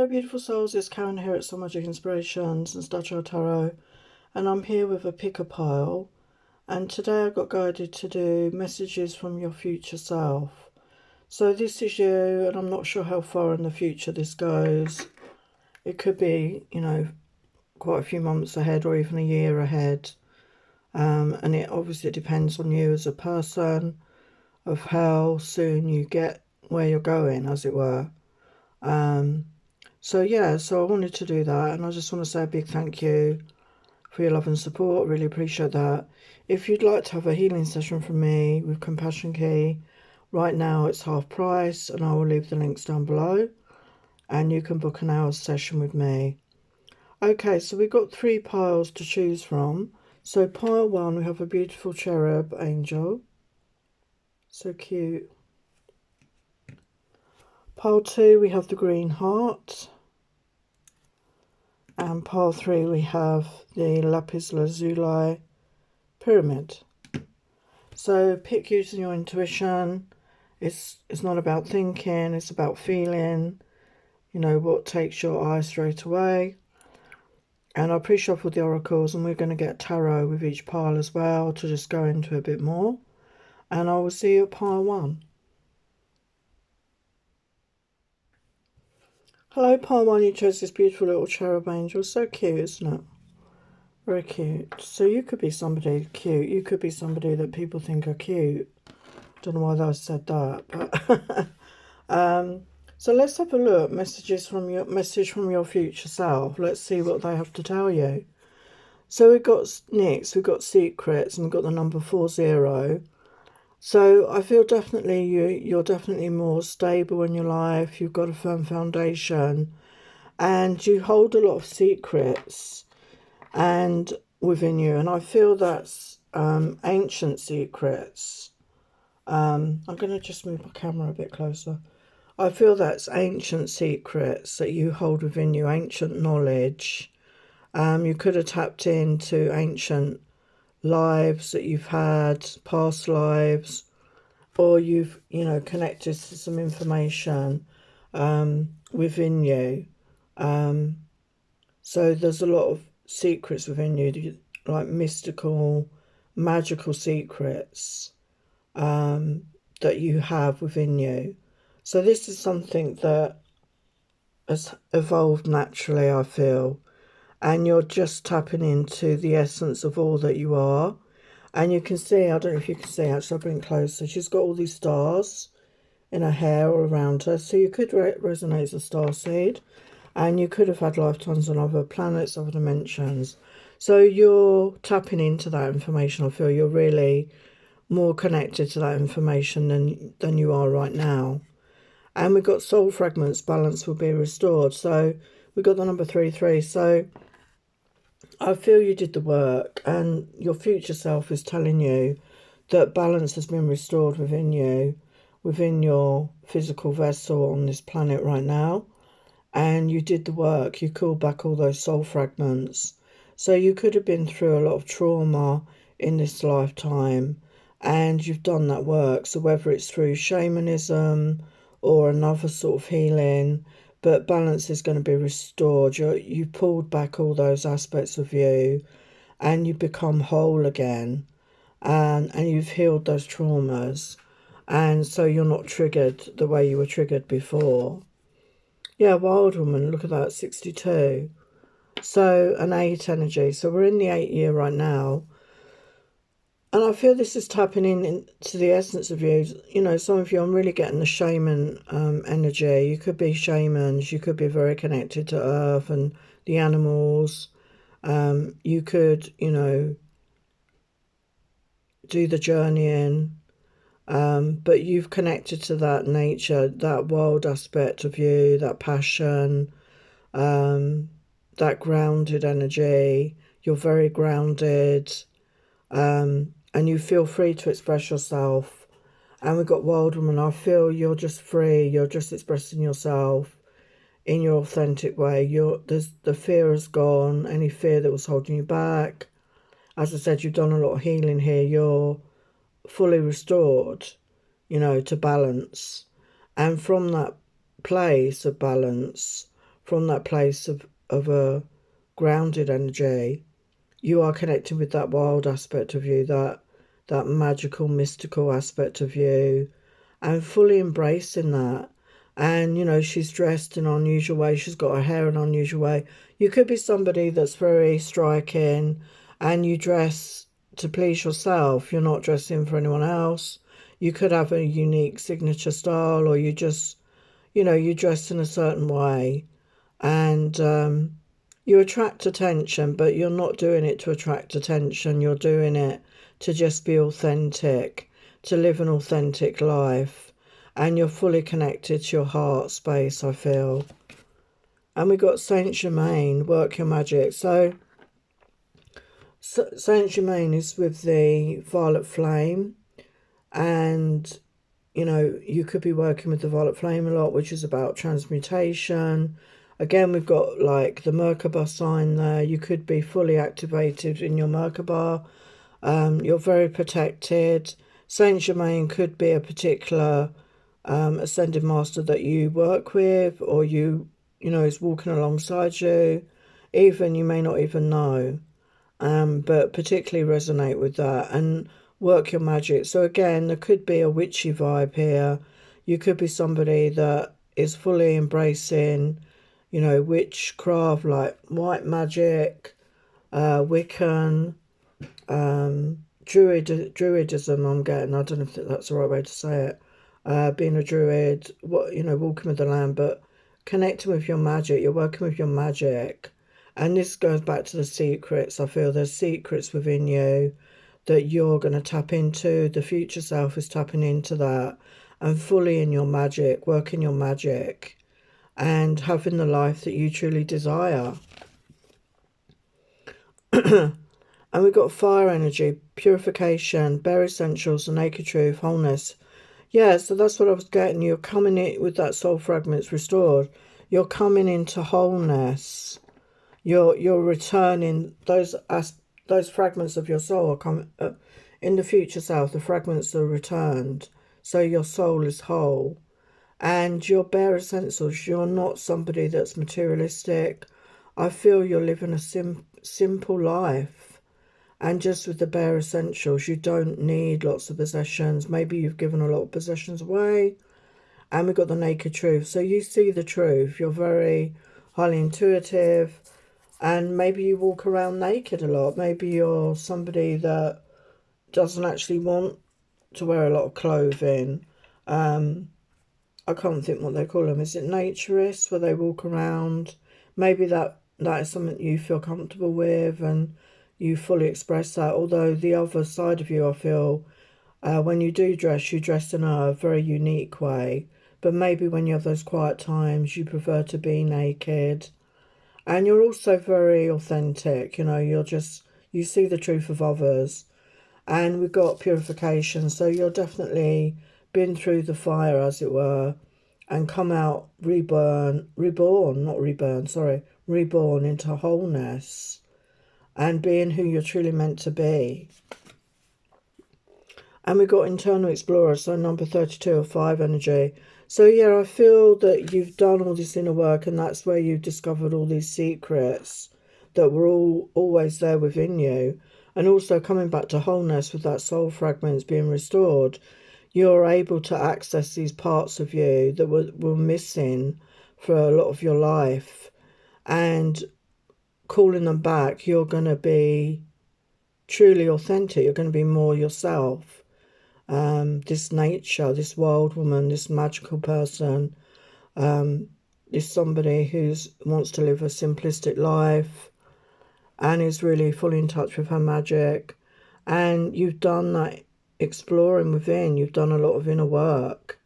Hello beautiful souls, it's Karen here at Soul Magic Inspirations and Star Tarot, and I'm here with a picker pile, and today I got guided to do messages from your future self. So this is you, and I'm not sure how far in the future this goes. It could be, you know, quite a few months ahead or even a year ahead, and it obviously depends on you as a person, of how soon you get where you're going, as it were. So yeah, so I wanted to do that, and I just want to say a big thank you for your love and support. Really appreciate that. If you'd like to have a healing session from me with Compassion Key, right now it's half price, and I will leave the links down below, and you can book an hour's session with me. Okay, so we've got 3 piles to choose from. So pile 1, we have a beautiful cherub angel, so cute. Pile 2, we have the green heart. And pile 3, we have the lapis lazuli pyramid. So pick using your intuition. It's not about thinking, it's about feeling, you know, what takes your eye straight away. And I'll pre-shuffle the oracles, and we're going to get tarot with each pile as well to just go into a bit more. And I will see you at pile 1. Hello, pile 1, you chose this beautiful little cherub angel. So cute, isn't it? Very cute. So you could be somebody cute. You could be somebody that people think are cute. Don't know why I said that, but so let's have a look. Message from your future self. Let's see what they have to tell you. So we've got next, we've got secrets, and we've got the number 40. So I feel definitely you're definitely more stable in your life. You've got a firm foundation, and you hold a lot of secrets and within you, and I feel that's ancient secrets. I'm going to just move my camera a bit closer. I feel that's ancient secrets that you hold within you, ancient knowledge. You could have tapped into ancient lives that you've had, past lives, or you've, you know, connected to some information within you. So there's a lot of secrets within you, like mystical, magical secrets that you have within you. So this is something that has evolved naturally, I feel, and you're just tapping into the essence of all that you are. And you can see, I don't know if you can see, actually I'll bring it closer, she's got all these stars in her hair all around her, so you could resonate as a star seed, and you could have had lifetimes on other planets, other dimensions. So you're tapping into that information. I feel you're really more connected to that information than you are right now. And we've got soul fragments, balance will be restored. So we've got the number 33. So I feel you did the work, and your future self is telling you that balance has been restored within you, within your physical vessel on this planet right now. And you did the work, you called back all those soul fragments. So you could have been through a lot of trauma in this lifetime, and you've done that work. So whether it's through shamanism or another sort of healing, but balance is going to be restored. You pulled back all those aspects of you, and you become whole again, and you've healed those traumas, and so you're not triggered the way you were triggered before. Yeah, wild woman, look at that, 62. So an 8 energy. So we're in the 8 year right now. And I feel this is tapping into the essence of you. You know, some of you, I'm really getting the shaman energy. You could be shamans. You could be very connected to earth and the animals. You could, you know, do the journeying. But you've connected to that nature, that wild aspect of you, that passion, that grounded energy. You're very grounded. And you feel free to express yourself. And we've got wild woman. I feel you're just free. You're just expressing yourself in your authentic way. The fear is gone. Any fear that was holding you back. As I said, you've done a lot of healing here. You're fully restored, you know, to balance. And from that place of balance, from that place of a grounded energy, you are connecting with that wild aspect of you, that magical, mystical aspect of you, and fully embracing that. And, you know, she's dressed in an unusual way. She's got her hair in an unusual way. You could be somebody that's very striking and you dress to please yourself. You're not dressing for anyone else. You could have a unique signature style, or you just, you know, you dress in a certain way. And you attract attention, but you're not doing it to attract attention. You're doing it to just be authentic, to live an authentic life. And you're fully connected to your heart space, I feel. And we got Saint Germain, work your magic. So Saint Germain is with the violet flame, and you know, you could be working with the violet flame a lot, which is about transmutation. Again, we've got like the Merkaba sign there. You could be fully activated in your Merkaba. You're very protected. Saint Germain could be a particular ascended master that you work with, or you know, is walking alongside you. Even you may not even know, but particularly resonate with that and work your magic. So again, there could be a witchy vibe here. You could be somebody that is fully embracing, you know, witchcraft, like white magic, Wiccan, druidism. I'm getting. I don't know if that's the right way to say it. Being a druid, what, you know, walking with the land, but connecting with your magic. You're working with your magic, and this goes back to the secrets. I feel there's secrets within you that you're going to tap into. The future self is tapping into that, and fully in your magic, working your magic, and having the life that you truly desire. And we've got fire energy, purification, bare essentials, the naked truth, wholeness. Yeah, so that's what I was getting. You're coming in with that soul fragments restored. You're coming into wholeness. You're returning those fragments of your soul are coming in the future self. The fragments are returned, so your soul is whole, and your bare essentials. You're not somebody that's materialistic. I feel you're living a simple life. And just with the bare essentials, you don't need lots of possessions. Maybe you've given a lot of possessions away. And we've got the naked truth. So you see the truth. You're very highly intuitive. And maybe you walk around naked a lot. Maybe you're somebody that doesn't actually want to wear a lot of clothing. I can't think what they call them. Is it naturists, where they walk around? Maybe that is something you feel comfortable with and you fully express that. Although the other side of you, I feel, when you do dress, you dress in a very unique way. But maybe when you have those quiet times, you prefer to be naked. And you're also very authentic. You know, you see the truth of others. And we've got purification. So you're definitely been through the fire, as it were, and come out reborn into wholeness. And being who you're truly meant to be. And we've got internal explorer, so number 32 of 5 energy. So yeah, I feel that you've done all this inner work, and that's where you've discovered all these secrets that were always there within you. And also coming back to wholeness with that soul fragments being restored, you're able to access these parts of you that were missing for a lot of your life. And calling them back, you're going to be truly authentic. You're going to be more yourself. This nature, this wild woman, this magical person, is somebody who wants to live a simplistic life and is really fully in touch with her magic. And you've done that exploring within. You've done a lot of inner work,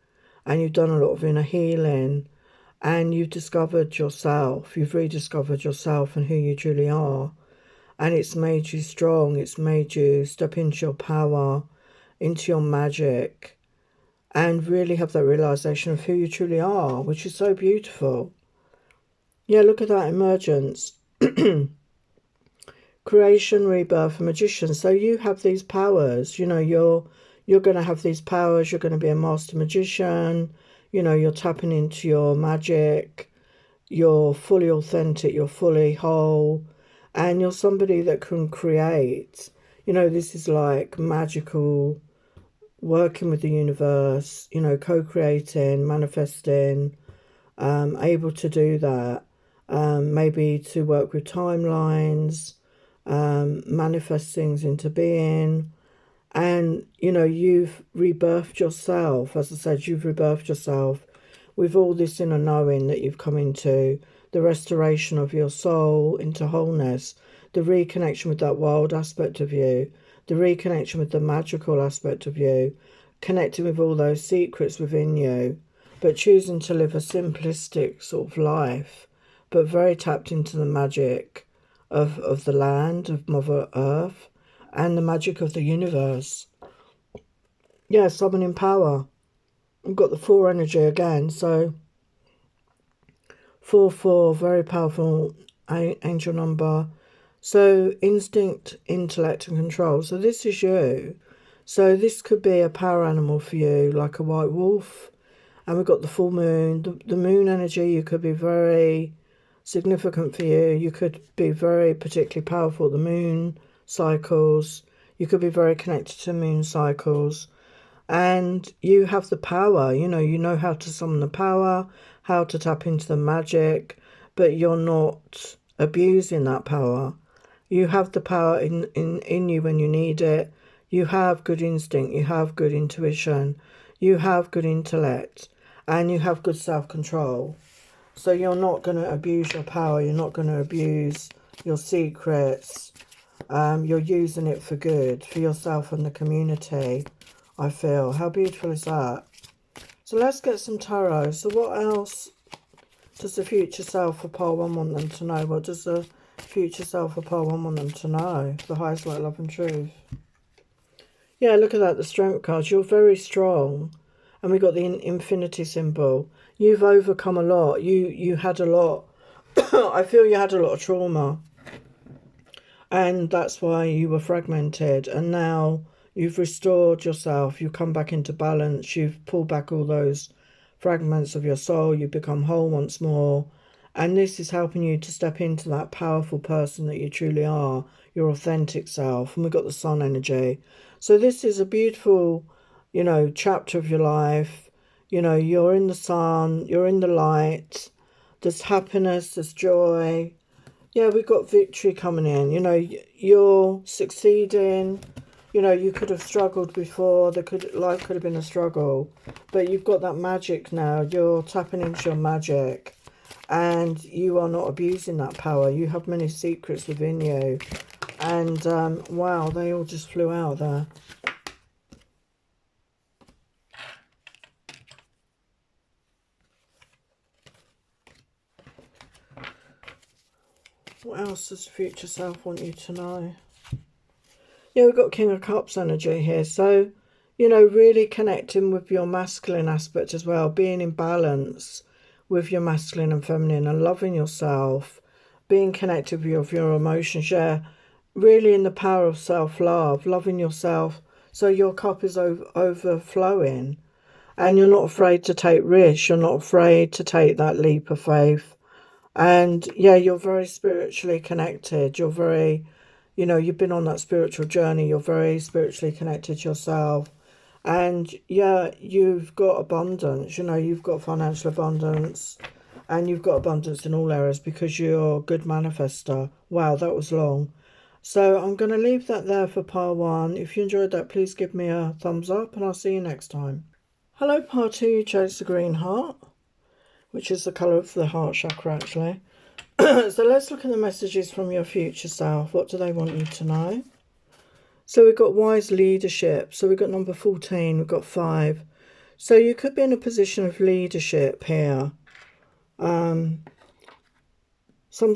and you've done a lot of inner healing. And you've discovered yourself. You've rediscovered yourself and who you truly are. And it's made you strong. It's made you step into your power, into your magic, and really have that realization of who you truly are, which is so beautiful. Yeah, look at that emergence. Creation, rebirth, and magician. So you have these powers. You know, you're going to have these powers. You're going to be a master magician. You know, you're tapping into your magic. you're fully authentic, you're fully whole, and you're somebody that can create. This is like magical, working with the universe, co-creating, manifesting, able to do that. Maybe to work with timelines, manifest things into being. And, you've rebirthed yourself. As I said, you've rebirthed yourself with all this inner knowing that you've come into, the restoration of your soul into wholeness, the reconnection with that wild aspect of you, the reconnection with the magical aspect of you, connecting with all those secrets within you, but choosing to live a simplistic sort of life, but very tapped into the magic of the land, of Mother Earth, and the magic of the universe. Yeah, summoning power. I've got the 4 energy again, so 4, very powerful angel number. So instinct, intellect and control. So this is you. So this could be a power animal for you, like a white wolf. And we've got the full moon. The moon energy, you could be very significant for you. You could be very particularly powerful. The moon cycles. You could be very connected to moon cycles. And you have the power, you know how to summon the power, how to tap into the magic, but you're not abusing that power. You have the power in you when you need it. You have good instinct, you have good intuition, you have good intellect, and you have good self-control. So you're not going to abuse your power, you're not going to abuse your secrets. You're using it for good, for yourself and the community, I feel. How beautiful is that? So let's get some tarot. So what else does the future self for pile 1 want them to know? What does the future self for pile 1 want them to know? The highest light, love and truth. Yeah, look at that, the strength cards. You're very strong. And we got the infinity symbol. You've overcome a lot. You had a lot. I feel you had a lot of trauma. And that's why you were fragmented. And now you've restored yourself. You've come back into balance. You've pulled back all those fragments of your soul. You've become whole once more. And this is helping you to step into that powerful person that you truly are, your authentic self. And we've got the sun energy. So this is a beautiful, chapter of your life. You're in the sun, you're in the light. There's happiness, there's joy. Yeah, we've got victory coming in. You're succeeding. You could have struggled before. Life could have been a struggle. But you've got that magic now. You're tapping into your magic. And you are not abusing that power. You have many secrets within you. And, wow, they all just flew out there. What else does future self want you to know? Yeah, we've got King of Cups energy here. So, really connecting with your masculine aspect as well. Being in balance with your masculine and feminine and loving yourself. Being connected with your emotions. Yeah, really in the power of self-love. Loving yourself. So your cup is overflowing. And you're not afraid to take risks. You're not afraid to take that leap of faith. And yeah, you're very spiritually connected. You're very, you've been on that spiritual journey. You're very spiritually connected yourself. And yeah, you've got abundance. You've got financial abundance. And you've got abundance in all areas because you're a good manifester. Wow, that was long. So I'm going to leave that there for pile 1. If you enjoyed that, please give me a thumbs up and I'll see you next time. Hello, pile 2. You chose the green heart, which is the colour of the heart chakra, actually. So let's look at the messages from your future self. What do they want you to know? So we've got wise leadership. So we've got number 14. We've got 5. So you could be in a position of leadership here. Some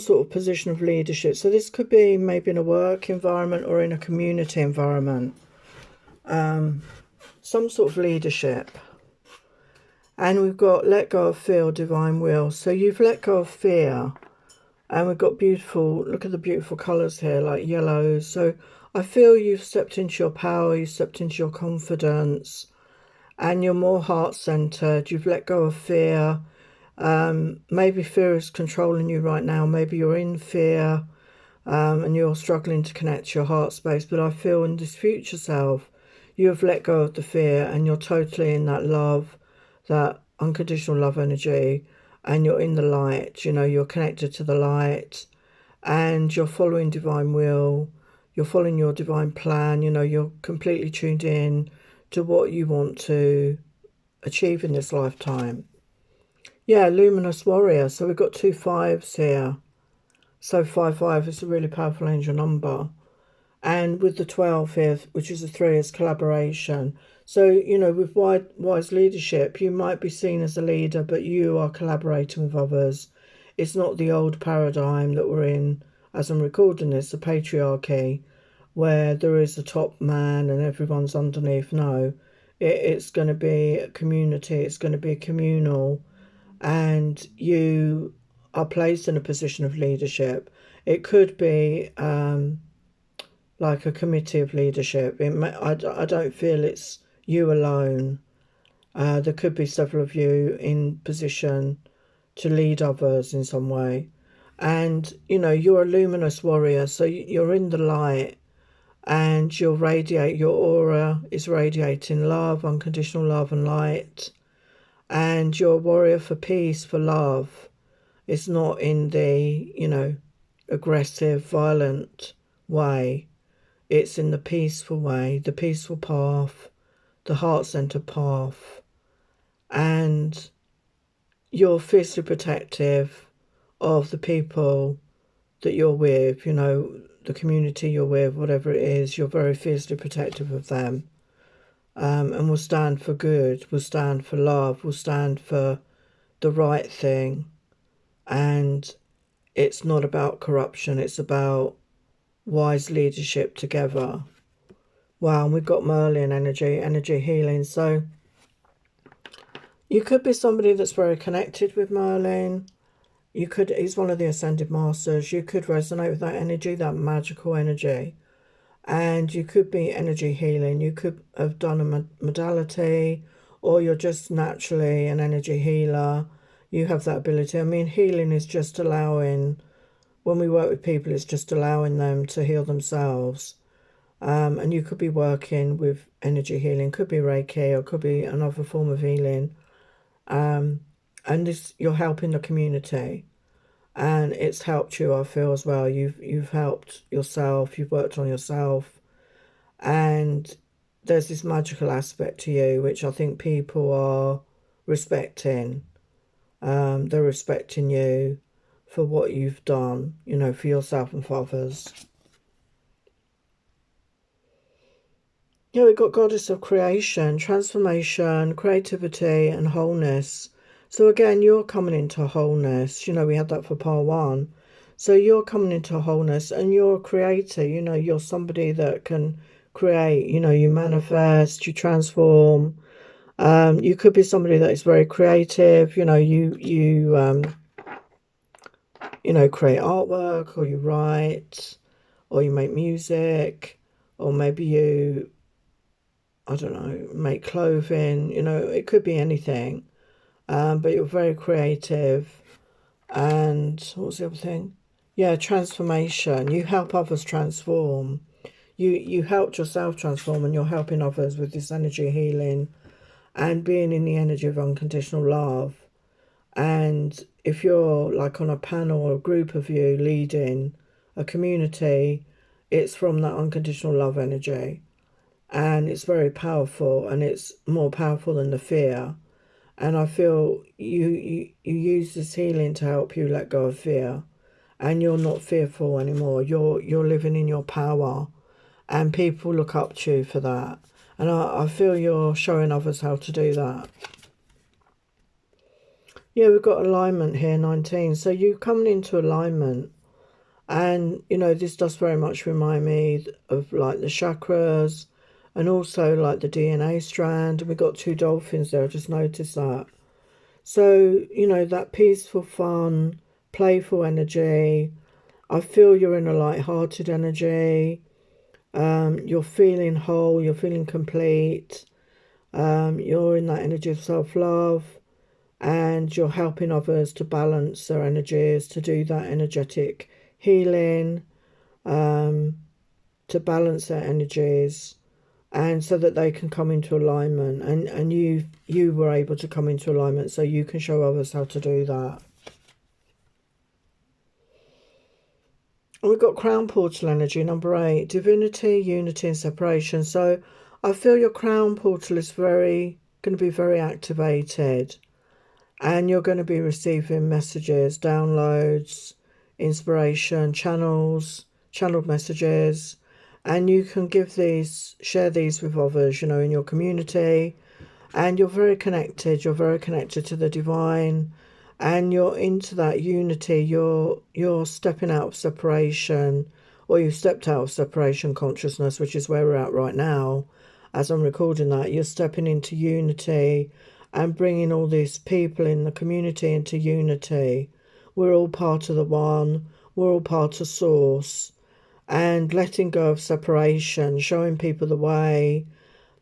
sort of position of leadership. So this could be maybe in a work environment or in a community environment. Some sort of leadership. And we've got let go of fear, divine will. So you've let go of fear. And we've got beautiful, look at the beautiful colours here, like yellows. So I feel you've stepped into your power, you've stepped into your confidence. And you're more heart-centred. You've let go of fear. Maybe fear is controlling you right now. Maybe you're in fear, and you're struggling to connect to your heart space. But I feel in this future self, you have let go of the fear and you're totally in that love, that unconditional love energy, and you're in the light. You know, you're connected to the light and you're following divine will. You're following your divine plan. You know, you're completely tuned in to what you want to achieve in this lifetime. Yeah, luminous warrior. So we've got 2 5s here. So 5 is a really powerful angel number. And with the 12 here, which is a 3, is collaboration. So, you know, with wise leadership, you might be seen as a leader, but you are collaborating with others. It's not the old paradigm that we're in, as I'm recording this, the patriarchy, where there is a top man and everyone's underneath. No, it's going to be a community. It's going to be communal. And you are placed in a position of leadership. It could be like a committee of leadership. I don't feel it's you alone. There could be several of you in position to lead others in some way. And, you know, you're a luminous warrior, so you're in the light and your aura is radiating love, unconditional love and light. And you're a warrior for peace, for love. It's not in the, you know, aggressive, violent way. It's in the peaceful way, the peaceful path, the heart-centered path. And you're fiercely protective of the people that you're with, you know, the community you're with, whatever it is, you're very fiercely protective of them. And will stand for good, will stand for love, will stand for the right thing. And it's not about corruption, it's about wise leadership together. Wow, and we've got Merlin energy healing. So you could be somebody that's very connected with Merlin. He's one of the Ascended Masters. You could resonate with that energy, that magical energy. And you could be energy healing. You could have done a modality, or you're just naturally an energy healer. You have that ability. I mean, healing is just allowing, when we work with people, it's just allowing them to heal themselves. And you could be working with energy healing, could be Reiki, or could be another form of healing. And this, you're helping the community. And it's helped you, I feel, as well. You've helped yourself, you've worked on yourself. And there's this magical aspect to you, which I think people are respecting. They're respecting you for what you've done, you know, for yourself and for others. Yeah, we've got Goddess of Creation, transformation, creativity and wholeness. So again, you're coming into wholeness. You know, we had that for part 1. So you're coming into wholeness and you're a creator. You know, you're somebody that can create. You know, you manifest, you transform. You could be somebody that is very creative. You know, you know, create artwork, or you write, or you make music, or maybe you, I don't know, make clothing. You know, it could be anything. But you're very creative. And what was the other thing? Yeah, transformation. You help others transform. You helped yourself transform, and you're helping others with this energy healing and being in the energy of unconditional love. And if you're like on a panel or a group of you leading a community, it's from that unconditional love energy. And it's very powerful, and it's more powerful than the fear. And I feel you use this healing to help you let go of fear, and you're not fearful anymore. You're living in your power, and people look up to you for that. And I feel you're showing others how to do that. Yeah, we've got alignment here, 19. So you coming into alignment, and you know, this does very much remind me of like the chakras, and also like the DNA strand. And we've got 2 dolphins there. I just noticed that. So, you know, that peaceful, fun, playful energy. I feel you're in a light-hearted energy. You're feeling whole. You're feeling complete. You're in that energy of self-love. and you're helping others to balance their energies, to do that energetic healing, to balance their energies, and so that they can come into alignment, and you were able to come into alignment so you can show others how to do that. And we've got crown portal energy, number 8, divinity, unity and separation. So I feel your crown portal is going to be very activated, and you're going to be receiving messages, downloads, inspiration, channeled messages, and you can share these with others, in your community. And you're very connected to the divine, and you're into that unity. You're stepping out of separation, or you've stepped out of separation consciousness, which is where we're at right now as I'm recording that. You're stepping into unity and bringing all these people in the community into unity. We're all part of the one, we're all part of source, and letting go of separation, showing people the way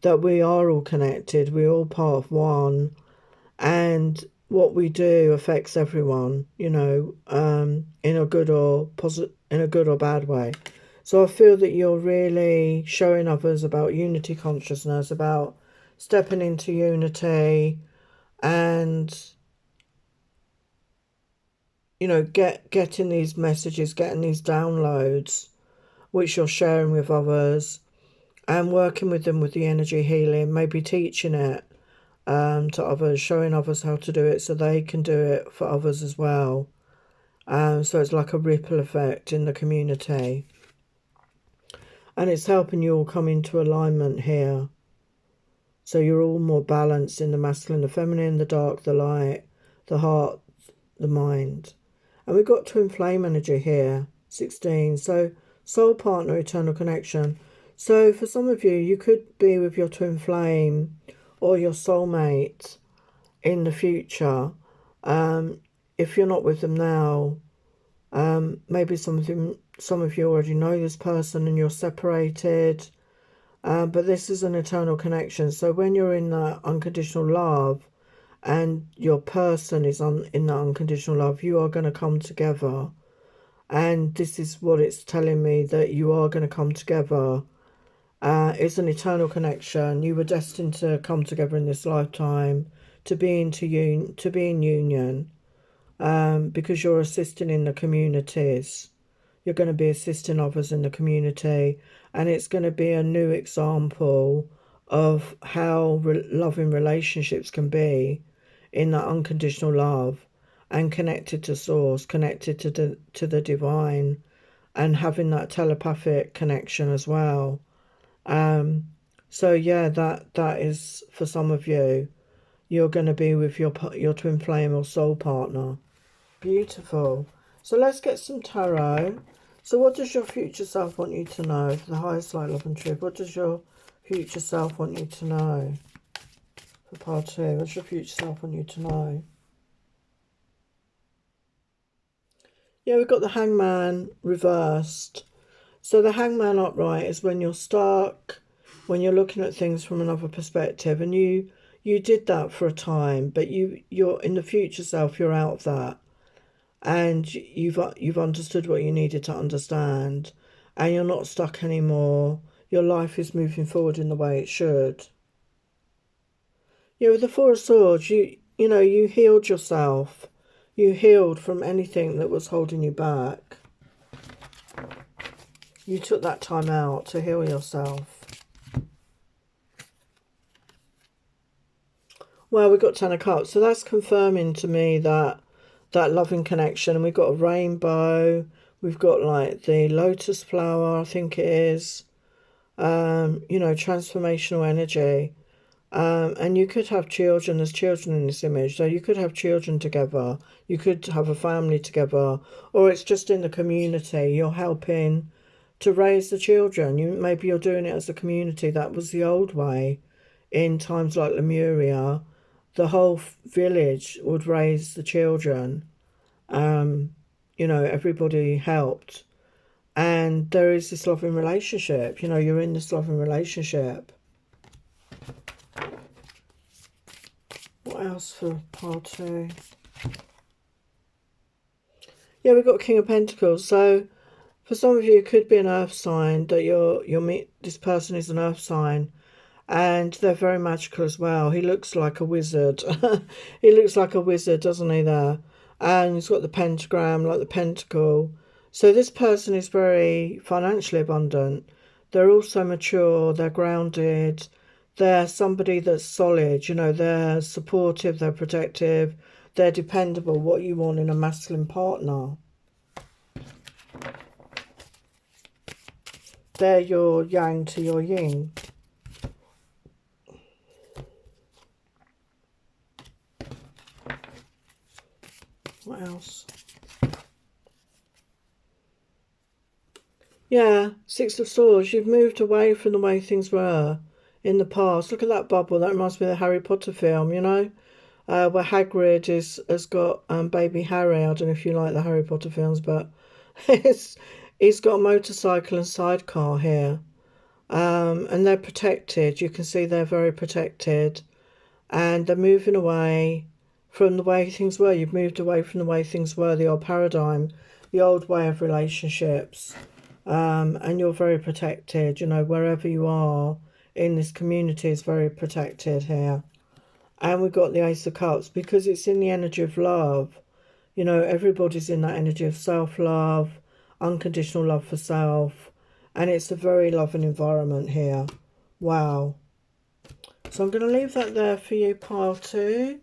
that we are all connected, we're all part of one, and what we do affects everyone, in a good or bad way. So I feel that you're really showing others about unity consciousness, about stepping into unity, and getting these messages, getting these downloads, which you're sharing with others, and working with them with the energy healing, maybe teaching it to others, showing others how to do it so they can do it for others as well. So it's like a ripple effect in the community. And it's helping you all come into alignment here. So you're all more balanced in the masculine, the feminine, the dark, the light, the heart, the mind. And we've got twin flame energy here, 16. So soul partner, eternal connection. So for some of you, you could be with your twin flame or your soulmate in the future. If you're not with them now, maybe some of you already know this person and you're separated. But this is an eternal connection. So when you're in that unconditional love and your person is in that unconditional love, you are going to come together. And this is what it's telling me, that you are going to come together. It's an eternal connection. You were destined to come together in this lifetime, to be in union, because you're assisting in the communities. You're going to be assisting others in the community, and it's going to be a new example of how loving relationships can be in that unconditional love, and connected to source, connected to the divine, and having that telepathic connection as well. So yeah, that is for some of you. You're going to be with your twin flame or soul partner. Beautiful. So let's get some tarot. So what does your future self want you to know? For the highest light, love and truth, what does your future self want you to know? For part 2, what's your future self want you to know? Yeah, we've got the Hangman reversed. So the Hangman upright is when you're stuck, when you're looking at things from another perspective, and you did that for a time, but you're in the future self, you're out of that, and you've understood what you needed to understand, and you're not stuck anymore. Your life is moving forward in the way it should. Yeah, with the Four of Swords, you healed yourself. You healed from anything that was holding you back. You took that time out to heal yourself. Well, we've got Ten of Cups, so that's confirming to me that loving connection. And we've got a rainbow. We've got like the lotus flower, I think it is. Transformational energy. And you could have children. There's children in this image, so you could have children together. You could have a family together, or it's just in the community. You're helping to raise the children. Maybe you're doing it as a community. That was the old way in times like Lemuria. The whole village would raise the children. Everybody helped, and there is this loving relationship. You're in this loving relationship. What else for pile 2? Yeah, we've got King of Pentacles. So for some of you, it could be an earth sign that you'll meet. This person is an earth sign, and they're very magical as well. He looks like a wizard. He looks like a wizard, doesn't he, there? And he's got the pentagram, like the pentacle. So this person is very financially abundant. They're also mature, they're grounded, they're somebody that's solid, you know, they're supportive, they're protective, they're dependable, what you want in a masculine partner. They're your yang to your yin. What else? Yeah, Six of Swords. You've moved away from the way things were in the past. Look at that bubble. That reminds me of the Harry Potter film, you know, where Hagrid has got baby Harry. I don't know if you like the Harry Potter films, but he's got a motorcycle and sidecar here. And they're protected. You can see they're very protected. And they're moving away from the way things were. You've moved away from the way things were, the old paradigm, the old way of relationships. And you're very protected, you know, wherever you are in this community is very protected here. And we've got the Ace of Cups because it's in the energy of love. You know, everybody's in that energy of self-love, unconditional love for self. And it's a very loving environment here. Wow. So I'm going to leave that there for you, pile 2.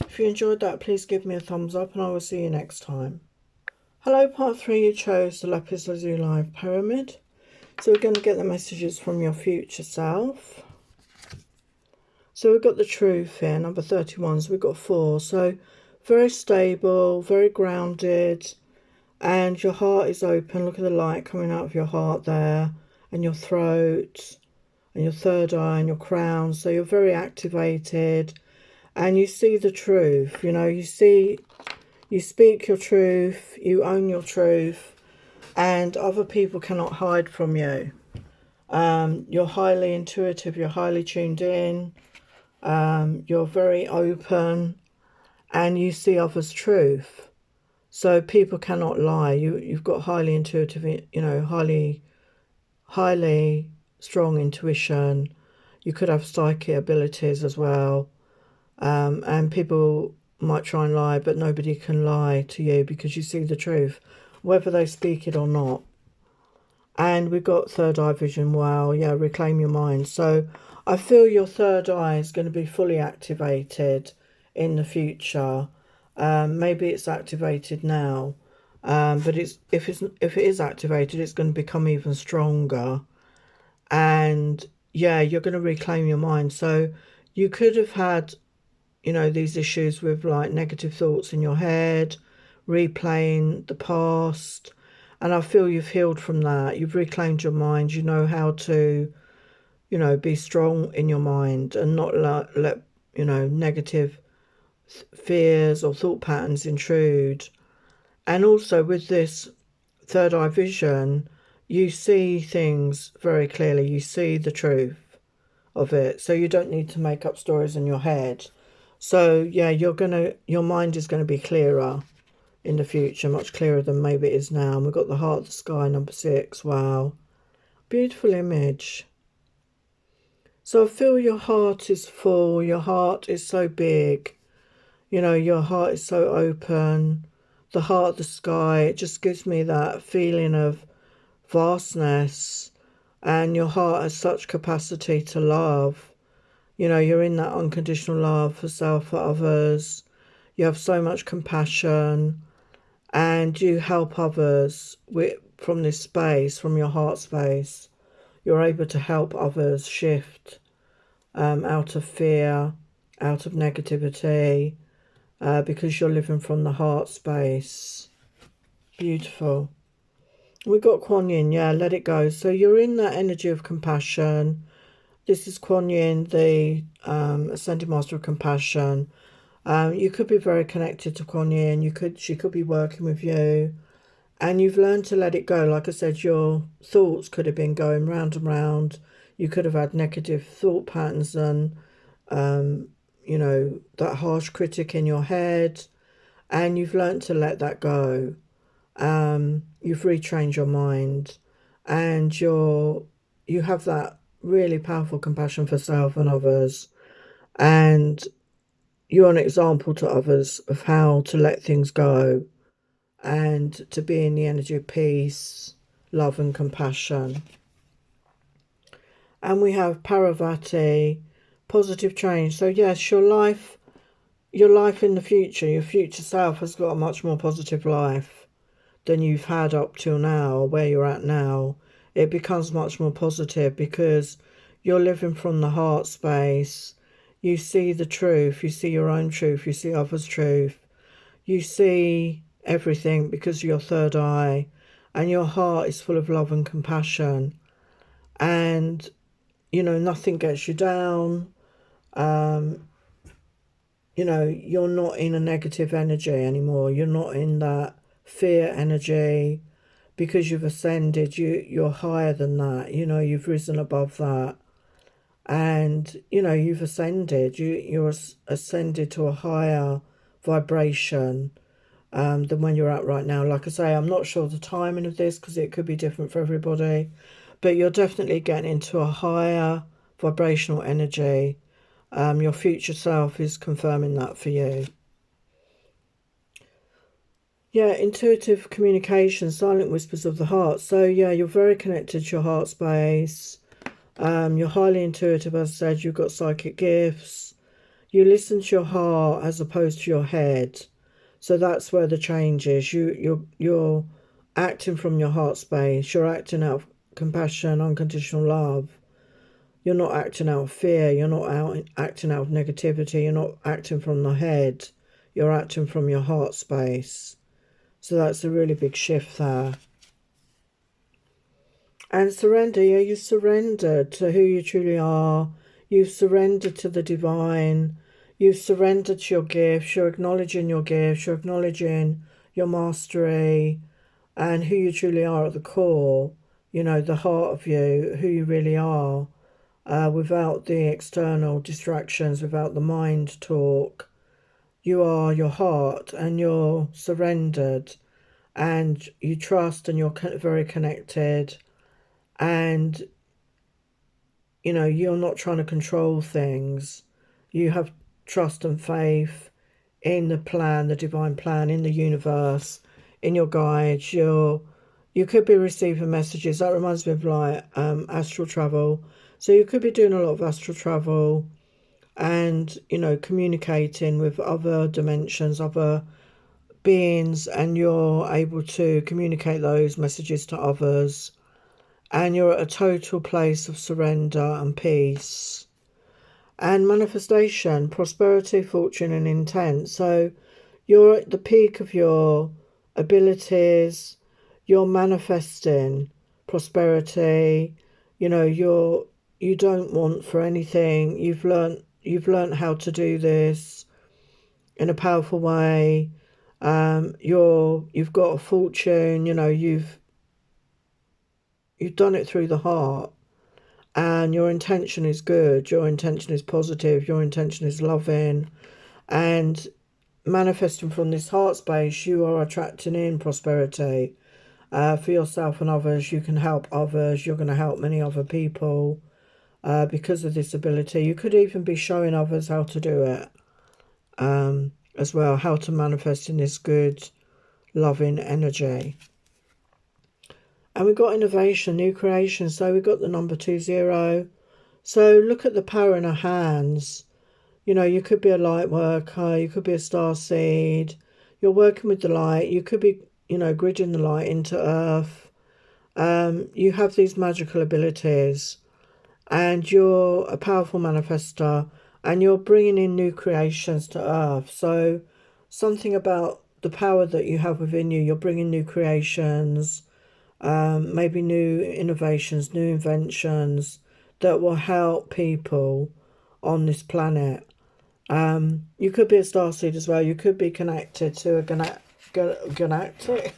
If you enjoyed that, please give me a thumbs up and I will see you next time. Hello, part 3, you chose the Lapis Lazuli Pyramid. So we're going to get the messages from your future self. So we've got the Truth here, number 31. So we've got 4. So very stable, very grounded. And your heart is open. Look at the light coming out of your heart there. And your throat. And your third eye and your crown. So you're very activated. And you see the truth. You know, you speak your truth, you own your truth, and other people cannot hide from you. You're highly intuitive, you're highly tuned in, you're very open, and you see others' truth. So people cannot lie. You've got highly intuitive, you know, highly strong intuition. You could have psychic abilities as well. And people might try and lie, but nobody can lie to you because you see the truth, whether they speak it or not. And we've got third eye vision. Wow, yeah, reclaim your mind. So I feel your third eye is going to be fully activated in the future. Maybe it's activated now, but if it is activated, it's going to become even stronger. And yeah, you're going to reclaim your mind. So you could have had, you know, these issues with like negative thoughts in your head, replaying the past. And I feel you've healed from that. You've reclaimed your mind. You know how to, you know, be strong in your mind and not let you know, negative fears or thought patterns intrude. And also with this third eye vision, you see things very clearly. You see the truth of it. So you don't need to make up stories in your head. So yeah, your mind is going to be clearer in the future, much clearer than maybe it is now. And we've got the Heart of the Sky, number 6. Wow, beautiful image. So I feel your heart is full. Your heart is so big. You know, your heart is so open. The Heart of the Sky, it just gives me that feeling of vastness. And your heart has such capacity to love. You know, you're in that unconditional love for self, for others. You have so much compassion and you help others from this space, from your heart space. You're able to help others shift out of fear, out of negativity, because you're living from the heart space. Beautiful. We got Kuan Yin, yeah, let it go. So you're in that energy of compassion. This is Kuan Yin, the Ascended Master of Compassion. You could be very connected to Kuan Yin. She could be working with you. And you've learned to let it go. Like I said, your thoughts could have been going round and round. You could have had negative thought patterns and, you know, that harsh critic in your head, and you've learned to let that go. You've retrained your mind, and you have that really powerful compassion for self and others, and you're an example to others of how to let things go and to be in the energy of peace, love and compassion. And we have Paravati, positive change. So yes, your life in the future, your future self has got a much more positive life than you've had up till now, or where you're at now. It becomes much more positive because you're living from the heart space. You see the truth, you see your own truth, you see others' truth. You see everything because of your third eye, and your heart is full of love and compassion. And, you know, nothing gets you down. You know, you're not in a negative energy anymore. You're not in that fear energy because you've ascended. You're higher than that. You know, you've risen above that. And, you know, you've ascended. You're ascended to a higher vibration than when you're at right now. Like I say, I'm not sure the timing of this because it could be different for everybody, but you're definitely getting into a higher vibrational energy. Your future self is confirming that for you. Yeah, intuitive communication, silent whispers of the heart. So yeah, you're very connected to your heart space. You're highly intuitive, as I said. You've got psychic gifts. You listen to your heart as opposed to your head. So that's where the change is. You're acting from your heart space. You're acting out of compassion, unconditional love. You're not acting out of fear. You're not acting out of negativity. You're not acting from the head. You're acting from your heart space. So that's a really big shift there. And surrender. Yeah, you surrendered to who you truly are. You've surrendered to the divine. You've surrendered to your gifts. You're acknowledging your gifts. You're acknowledging your mastery and who you truly are at the core. You know, the heart of you, who you really are, without the external distractions, without the mind talk. You are your heart, and you're surrendered, and you trust, and you're very connected, and you know, you're not trying to control things. You have trust and faith in the plan, the divine plan, in the universe, in your guides. You could be receiving messages. That reminds me of like astral travel. So you could be doing a lot of astral travel and, you know, communicating with other dimensions, other beings, and you're able to communicate those messages to others. And you're at a total place of surrender and peace. And manifestation, prosperity, fortune, and intent. So you're at the peak of your abilities. You're manifesting prosperity. You know, you don't want for anything. You've learned how to do this in a powerful way. You've got a fortune. You know, you've done it through the heart. And your intention is good, your intention is positive, your intention is loving, and manifesting from this heart space, you are attracting in prosperity for yourself and others. You can help others, you're going to help many other people because of this ability. You could even be showing others how to do it as well, how to manifest in this good, loving energy. And we've got innovation, new creation. So we've got the number 20. So look at the power in our hands. You know, you could be a light worker. You could be a star seed. You're working with the light. You could be, you know, gridding the light into earth. You have these magical abilities. And you're a powerful manifester. And you're bringing in new creations to earth. So something about the power that you have within you. You're bringing new creations. Maybe new innovations, new inventions that will help people on this planet. You could be a starseed as well. You could be connected to a galactic,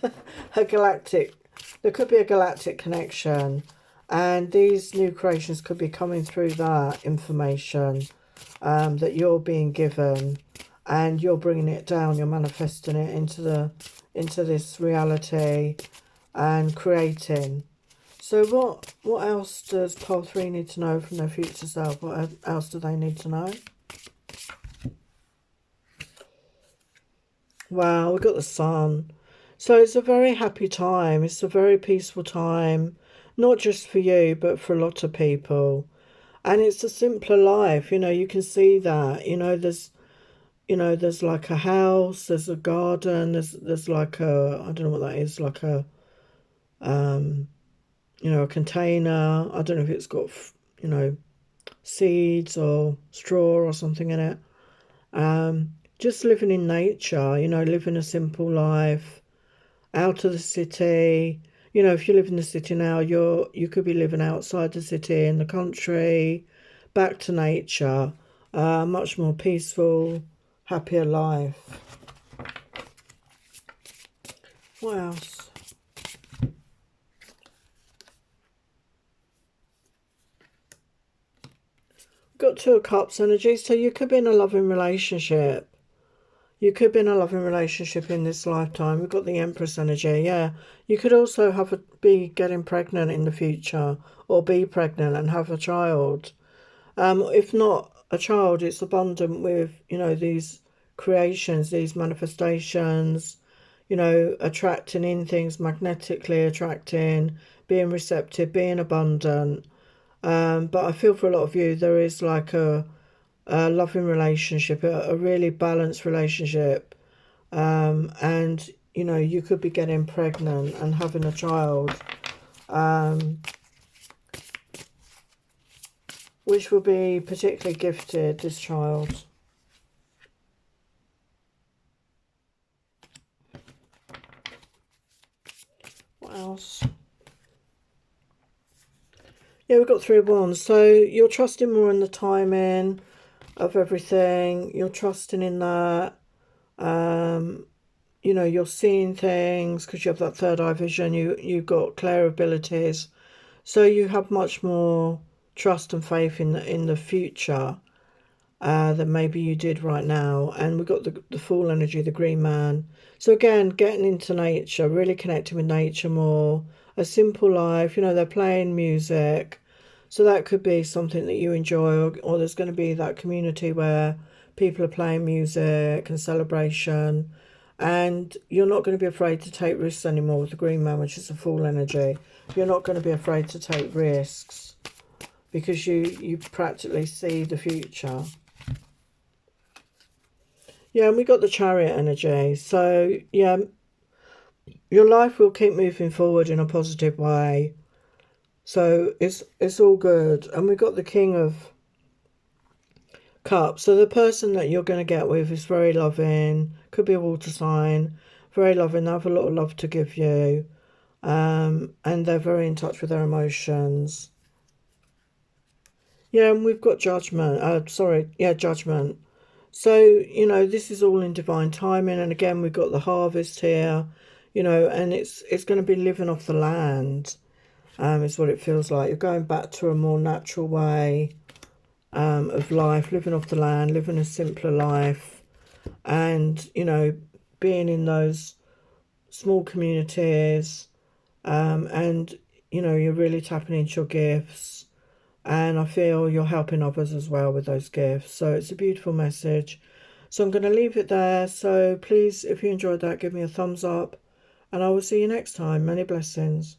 a galactic. There could be a galactic connection, and these new creations could be coming through that information. that you're being given, and you're bringing it down, you're manifesting it into this reality and creating. So what else does pole 3 need to know from their future self? What else do they need to know? Wow, we've got the sun. So it's a very happy time. It's a very peaceful time, not just for you, but for a lot of people. And it's a simpler life, you know, you can see that. There's like a house, there's a garden, there's like a, I don't know what that is, like a a container. I don't know if it's got, seeds or straw or something in it. Just living in nature, living a simple life, out of the city. If you live in the city now, you could be living outside the city, in the country, back to nature, much more peaceful, happier life. What else? Got 2 of Cups energy, so you could be in a loving relationship. You could be in a loving relationship in this lifetime. We've got the Empress energy, yeah. You could also be getting pregnant in the future, or be pregnant and have a child. If not a child, it's abundant with, these creations, these manifestations, attracting in things, magnetically attracting, being receptive, being abundant. But I feel for a lot of you, there is like a loving relationship, a really balanced relationship. And, you could be getting pregnant and having a child, which will be particularly gifted, this child. What else? Yeah, we've got 3 of Wands. So you're trusting more in the timing of everything. You're trusting in that. You're seeing things because you have that third eye vision. You've got clear abilities. So you have much more trust and faith in the future than maybe you did right now. And we've got the Fool energy, the Green Man. So again, getting into nature, really connecting with nature more. A simple life, they're playing music. So that could be something that you enjoy, or there's going to be that community where people are playing music and celebration. And you're not going to be afraid to take risks anymore with the Green Man, which is the Fool energy. You're not going to be afraid to take risks because you practically see the future. Yeah, and we got the Chariot energy. So, yeah, your life will keep moving forward in a positive way. So it's all good. And we got the King of Cups. So the person that you're going to get with is very loving. Could be a water sign. Very loving. They have a lot of love to give you. And they're very in touch with their emotions. Yeah, and we've got Judgment. Judgment. So, this is all in divine timing. And again, we've got the harvest here, and it's going to be living off the land, is what it feels like. You're going back to a more natural way of life, living off the land, living a simpler life, and, being in those small communities, and, you're really tapping into your gifts. And I feel you're helping others as well with those gifts. So it's a beautiful message. So I'm going to leave it there. So please, if you enjoyed that, give me a thumbs up. And I will see you next time. Many blessings.